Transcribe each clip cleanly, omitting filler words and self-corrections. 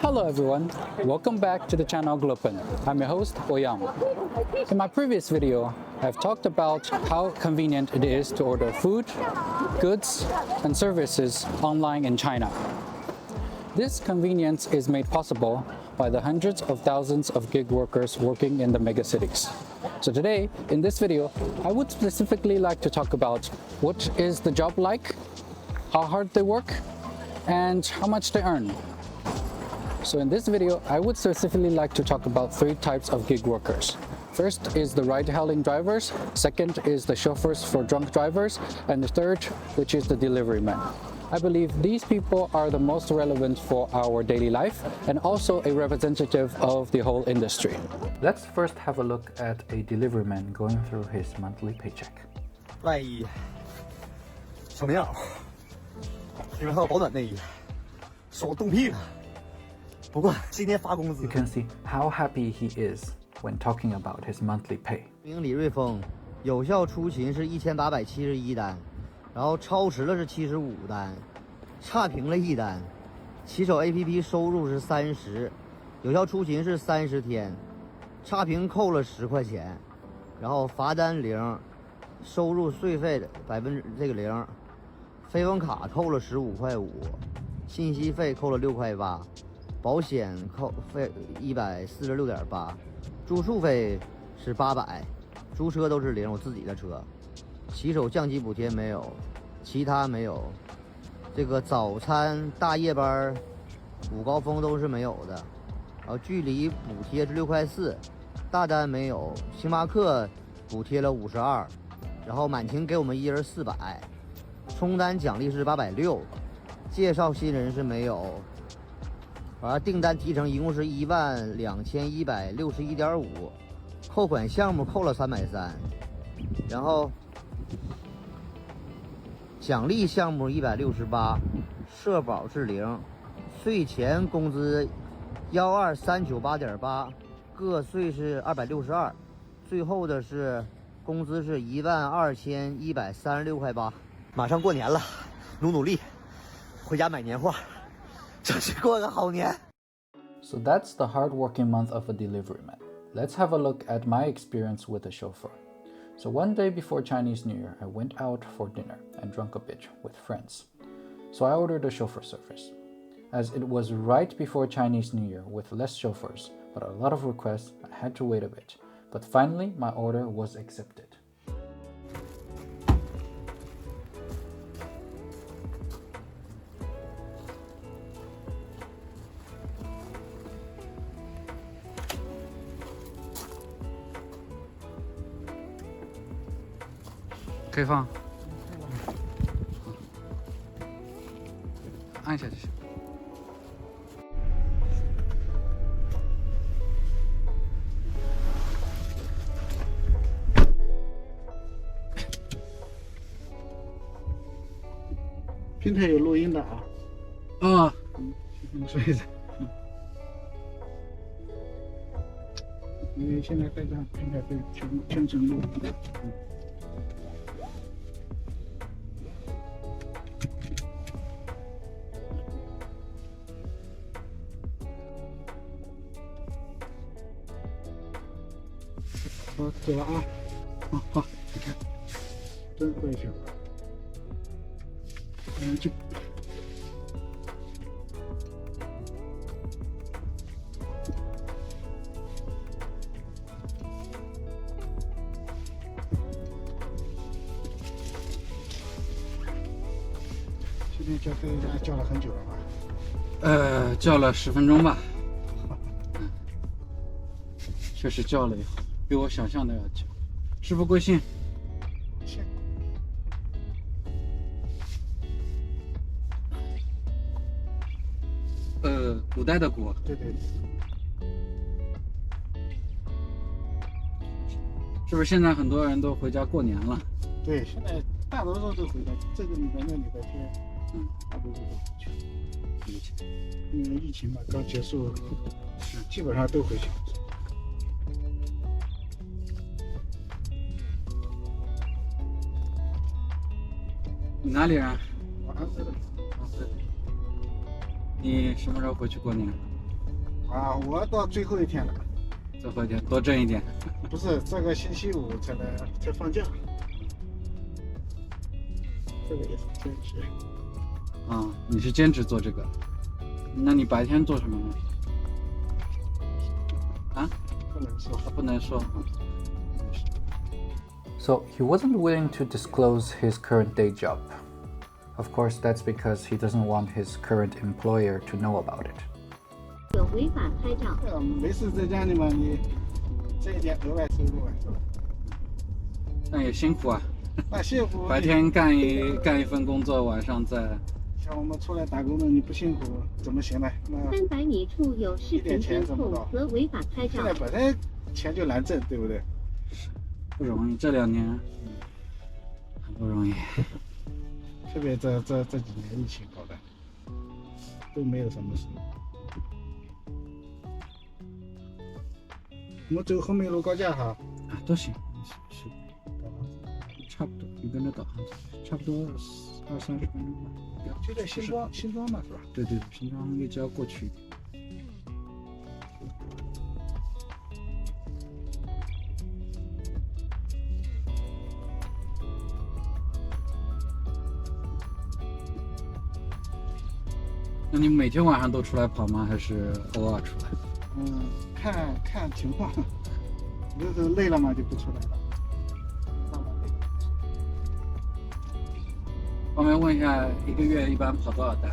Hello everyone, welcome back to the channel Glopen. I'm your host, Oyam. In my previous video, I've talked about how convenient it is to order food, goods, and services online in China. This convenience is made possible by the hundreds of thousands of gig workers working in the megacities. So today, in this video, I would specifically like to talk about what is the job like, how hard they work, and how much they earn. So in this video, I would specifically like to talk about three types of gig workers. First is the ride-hailing drivers, second is the chauffeurs for drunk drivers, and the third, which is the delivery men. I believe these people are the most relevant for our daily life and also a representative of the whole industry. Let's first have a look at a delivery man going through his monthly paycheck. 外衣、小棉袄，里面还有保暖内衣，手冻屁了。不过今天发工资。 You can see how happy he is when talking about his monthly pay. 名李瑞峰，有效出勤是1871单，然后超时了是75单，差评了1单。骑手 APP 收入是30，有效出勤是30天，差评扣了10块钱，然后罚单0，收入税费0，飞风卡扣了15块5，信息费扣了6块8。 保险扣费146.8，住宿费是800，租车都是0，我自己的车。骑手降级补贴没有，其他没有。这个早餐、大夜班、午高峰都是没有的。然后距离补贴是6块4，大单没有。星巴克补贴了52，然后满勤给我们1人400，冲单奖励是860，介绍新人是没有。 完了，订单提成一共是12161.5，扣款项目扣了330，然后奖励项目168，社保是0，税前工资12398.8，个税是262，最后的是工资是12136块8。马上过年了，努力，回家买年货。 争取过个好年。 So that's the hard-working month of a delivery man. Let's have a look at my experience with a chauffeur. So one day before Chinese New Year, I went out for dinner and drank a bit with friends. So I ordered a chauffeur service. As it was right before Chinese New Year with less chauffeurs, but a lot of requests, I had to wait a bit. But finally, my order was accepted. 可以放，按下就行。平台有录音的啊。啊，你说一下。因为现在在这平台会全程录。好，走了啊！好，你看，真会选。就。今天叫大家叫了很久了吧？叫了10分钟吧。确实叫了以后。 比我想象的要久。师傅贵姓？姓。古代的古。对对对。是不是现在很多人都回家过年了？对，现在大多数都回家，这个礼拜那礼拜天，大多数都回去。因为疫情嘛，刚结束，基本上都回去。你哪里人？我安徽的。你什么时候回去过年？啊，我到最后一天了，最后一天多挣一点。不是这个星期五才放假，这个也是兼职。啊，你是兼职做这个？那你白天做什么呢？啊？不能说。不能说。 So he wasn't willing to disclose his current day job. Of course, that's because he doesn't want his current employer to know about it. 有违法拍照。没事在家里嘛，你这一点额外收入啊，是吧？那也辛苦啊，那幸福。白天干一份工作，晚上再。像我们出来打工的，你不辛苦怎么行呢？那300米处有视频监控和违法拍照。现在本身钱就难挣，对不对？不容易，这2年很不容易。特别这几年疫情搞的，都没有什么事。我们走后面路高架哈。啊，都行，是差不多，你跟着导航走，差不多20-30分钟吧。就在新庄嘛，是吧？对，新庄一直要过去。那你每天晚上都出来跑吗？还是偶尔出来？看情况，有的时候累了嘛就不出来了。方便问一下，一个月一般跑多少单？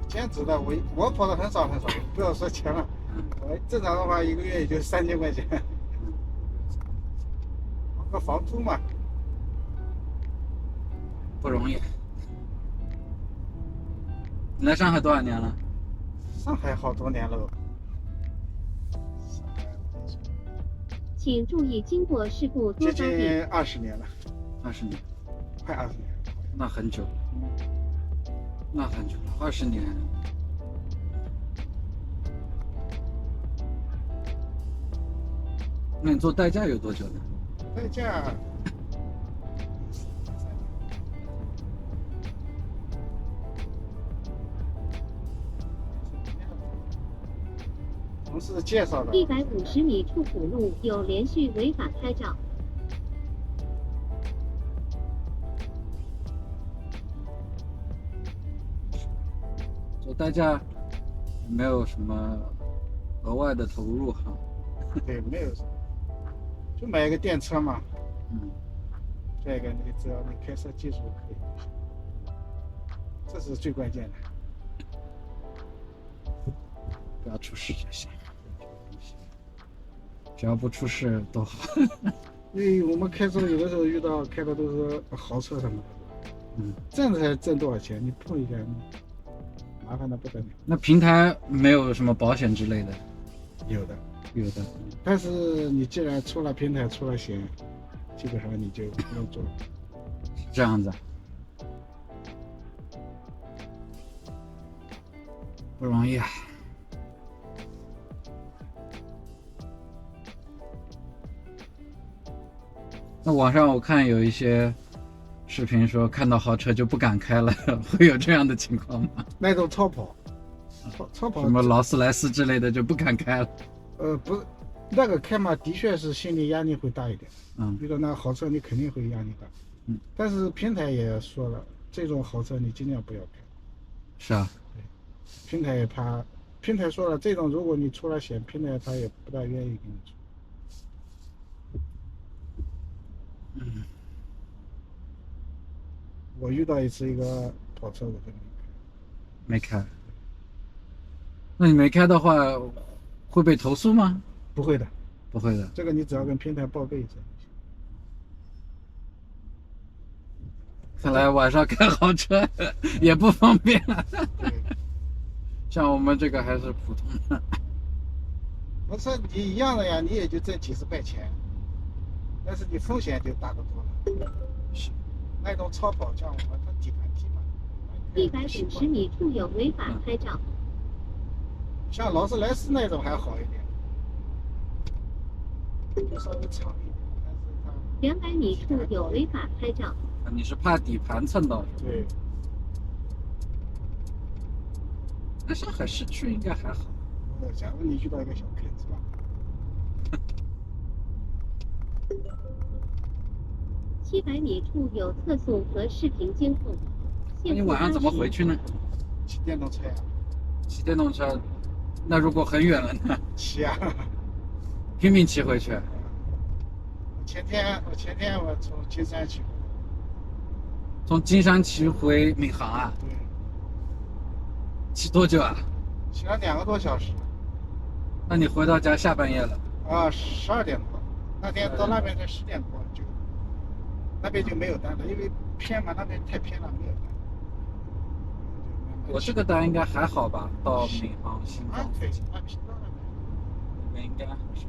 兼职的我跑的很少，不要说钱了，我正常的话一个月也就3000块钱，跑个房租嘛，不容易。你来上海多少年了？上海好多年了。请注意，经过事故多接近20年了。20年，快20年。那很久了，那很久了，20年。那你做代驾有多久呢？代驾。同事介绍的。150米处辅路有连续违法拍照。做代驾没有什么额外的投入哈。对，没有什么，就买一个电车嘛。再一个，只要你开车技术可以，这是最关键的。不要出事就行，只要不出事都好。因为我们开车有的时候遇到开的都是豪车什么的，挣才挣多少钱，你碰一下，麻烦的不得了。那平台没有什么保险之类的？有的，但是你既然出了平台出了险，基本上你就不用做了。是这样子，不容易啊。那网上我看有一些视频说，看到豪车就不敢开了，会有这样的情况吗？那种超跑，什么劳斯莱斯之类的就不敢开了。不是，那个开嘛，的确是心理压力会大一点。遇到那豪车你肯定会压力大。但是平台也说了，这种豪车你尽量不要开。是啊。对，平台说了，这种如果你出了险，平台他也不大愿意给你出。我遇到一次一个跑车，我就没开。那你没开的话，会被投诉吗？不会的，不会的。这个你只要跟平台报备一下。看来晚上开豪车也不方便。像我们这个还是普通的。不是你一样的呀，你也就挣几十块钱，但是你风险就大得多了。是，那种超跑像我们它底盘低嘛。150米处有违法拍照。像劳斯莱斯那种还好一点，稍微长一点，但是它200米处有违法拍照。你是怕底盘蹭到？对。那上海市区应该还好。假如你遇到一个小坑是吧？700米处有测速和视频监控。那你晚上怎么回去呢？骑电动车呀？骑电动车，那如果很远了呢？骑啊！拼命骑回去。前天我从金山骑，从金山骑回闵行啊？对，骑多久啊？骑了2个多小时。那你回到家下半夜了？啊，12点多。那天到那边才10点多，就那边就没有单了，因为偏嘛，那边太偏了，没有单。我这个单应该还好吧？到闵行新啊，庄可以，那新庄那边应该还是。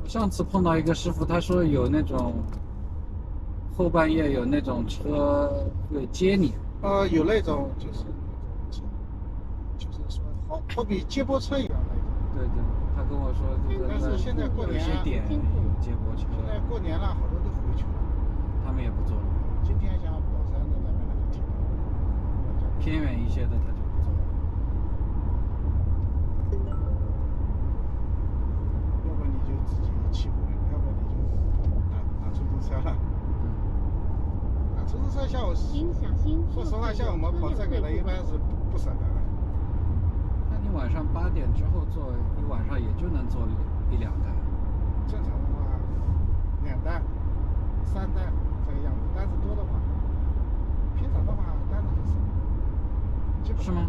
上次碰到一个师傅，他说有那种后半夜有那种车会接你。有那种就是那种车，就是说好比接驳车一样那种。对对，他跟我说但是现在过有年些点有接驳车，现在过年了，好多都回去了。他们也不做了。今天像宝山的那边那个停了，偏远一些的他就不做了。要不你就自己骑回来，要不你就打出租车了。打出租车像我，请小心。说实话，像我们跑这个的，一般是不舍得的。那你晚上8点之后做，一晚上也就能做1-2单。正常的话，2单、3单这个样子，单子多的话，平常的话单子很少，基本上是吗？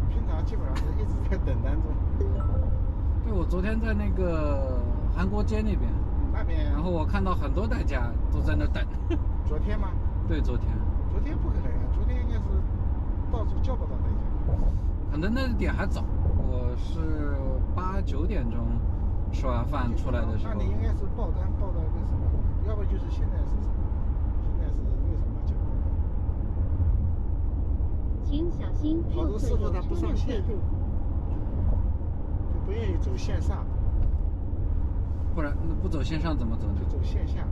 平常基本上是一直在等单中。对，我昨天在那个韩国街那边，那边，然后我看到很多代驾都在那等。昨天吗？对，昨天。昨天不可能啊，昨天应该是到处叫不到代驾。可能那点还早，我是8、9点钟吃完饭出来的时候。那你应该是报单报到一个什么？要不就是现在是什么？现在是为什么叫报单？请小心好多右侧师傅他不有车辆上线介入。就不愿意走线上，不然那不走线上怎么走呢？就走线下。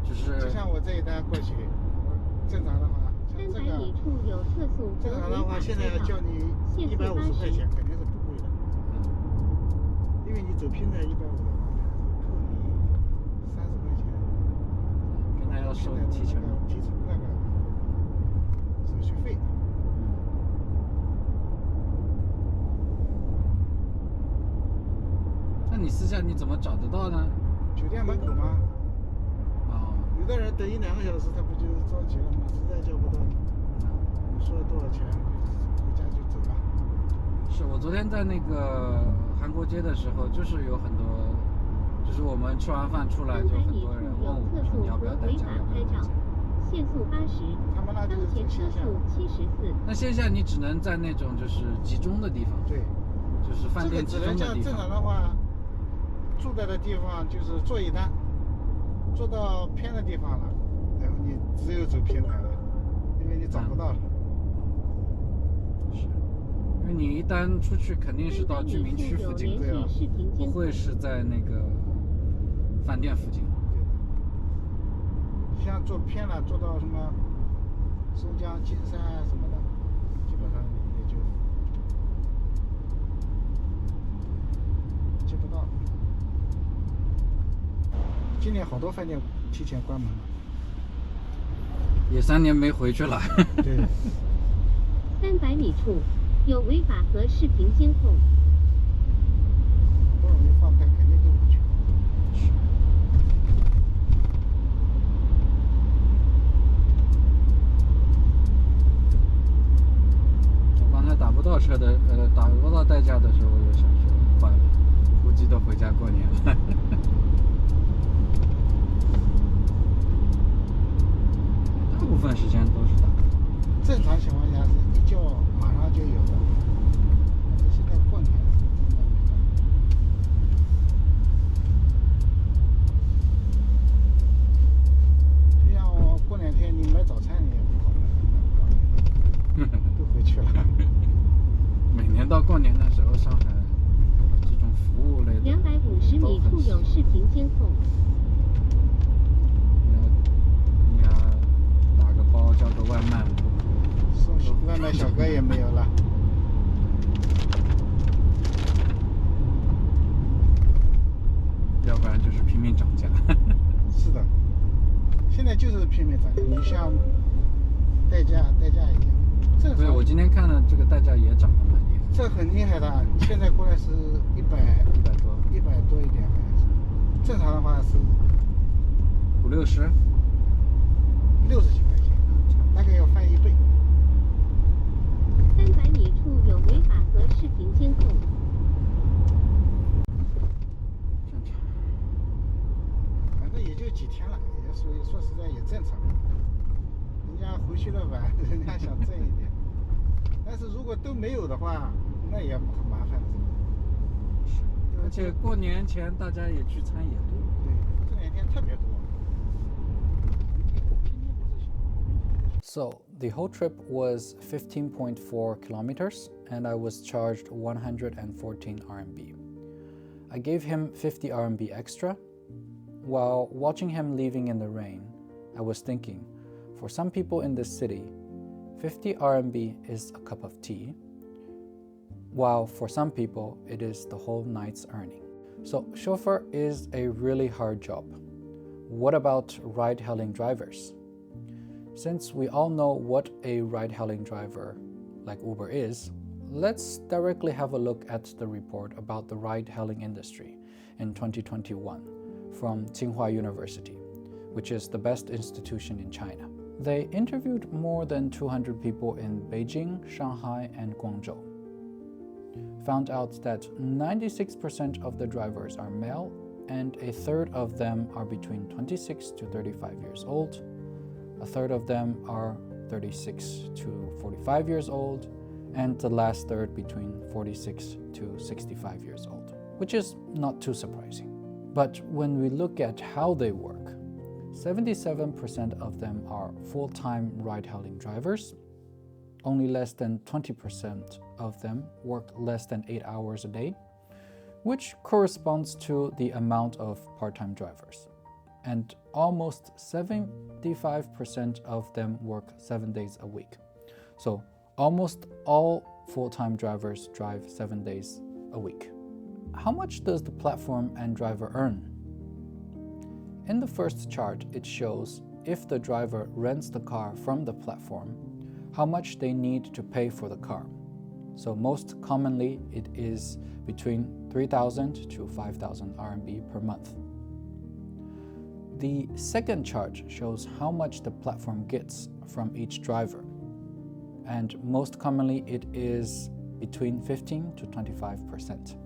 就是就像我这一单过去，我正常的话，像这300个米处有测速和正常的话，违法现在要车道。叫你150块钱，肯定是不贵的。因为你走拼的150的话，扣你30块钱。跟他要收提成。提成那个手续费。那你私下你怎么找得到呢？酒店门口吗？哦，有的人等1-2个小时，他不就着急了吗？实在叫不到你，你说多少钱，回家就走了。是我昨天在那个韩国街的时候，就是有很多，就是我们吃完饭出来就300很米处多人问有测我说你要速不要代驾，和违法要不拍照要代驾。。限速80，他们那就当是前车速74。那线下你只能在那种就是集中的地方，对，就是饭店集这个只能像正中的地方。常的话，住在的地方就是做一单，做到偏的地方了，然后你只有走平台了，因为你找不到了。是，因为你一旦出去肯定是到居民区附近，对啊视频监控。不会是在那个饭店附近。对的，像做偏了，做到什么松江、金山啊什么的，基本上也就接不到了。今年好多饭店提前关门了。也3年没回去了。对。 300米处有违法和视频监控。不容易放开，肯定都回去。我刚才打不到车的，打不到代驾的时候，我就想说，坏了，估计都回家过年了。大部分时间都是打。正常情况下是一叫马上就有的，但是现在过年真的没办法。就像我过2天你买早餐你也不可能买不到，都回去了。每年到过年的时候，上海这种服务类的250米处有视频监控。你要打个包叫个外卖了，小哥也没有了。要不然就是拼命涨价。是的，现在就是拼命涨价。你像代驾一样，正对，常。我今天看了这个代驾也涨得蛮厉害，这很厉害的，现在过来是100多， 100多一点，好像是。正常的话是50、60， 60几块钱，大概要翻1倍。 300米处有违法和视频监控。反正也就几天了，也所以说实在也正常。人家回去了晚，人家想挣一点。但是如果都没有的话，那也很麻烦的。而且过年前大家也聚餐也多。对，这2天特别多。 So, the whole trip was 15.4 kilometers and I was charged 114 RMB. I gave him 50 RMB extra. While watching him leaving in the rain, I was thinking, for some people in this city, 50 RMB is a cup of tea, while for some people it is the whole night's earning. So, chauffeur is a really hard job. What about ride-hailing drivers? Since we all know what a ride-hailing driver like Uber is, let's directly have a look at the report about the ride-hailing industry in 2021 from Tsinghua University, which is the best institution in China. They interviewed more than 200 people in Beijing, Shanghai, and Guangzhou. Found out that 96% of the drivers are male, and a third of them are between 26 to 35 years old. A third of them are 36 to 45 years old, and the last third between 46 to 65 years old, which is not too surprising. But when we look at how they work, 77% of them are full-time ride-hailing drivers. Only less than 20% of them work less than 8 hours a day, which corresponds to the amount of part-time drivers. And almost 75% of them work 7 days a week. So almost all full-time drivers drive 7 days a week. How much does the platform and driver earn? In the first chart, it shows if the driver rents the car from the platform, how much they need to pay for the car. So most commonly, it is between 3,000 to 5,000 RMB per month. The second chart shows how much the platform gets from each driver. And most commonly, it is between 15 to 25%.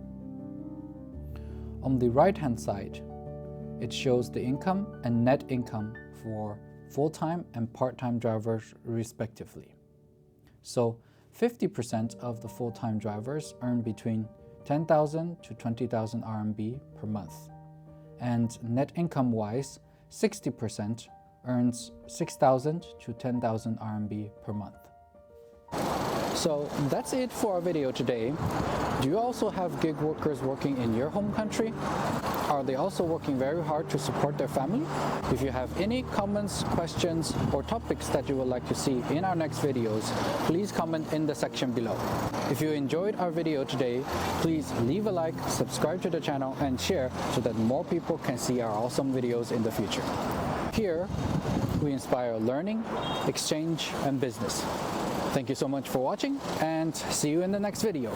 On the right-hand side, it shows the income and net income for full-time and part-time drivers respectively. So 50% of the full-time drivers earn between 10,000 to 20,000 RMB per month. And net income-wise, 60% earns 6,000 to 10,000 RMB per month. So that's it for our video today. Do you also have gig workers working in your home country? Are they also working very hard to support their family? If you have any comments, questions, or topics that you would like to see in our next videos, please comment in the section below. If you enjoyed our video today, please leave a like, subscribe to the channel, and share so that more people can see our awesome videos in the future. Here, we inspire learning, exchange, and business. Thank you so much for watching, and see you in the next video.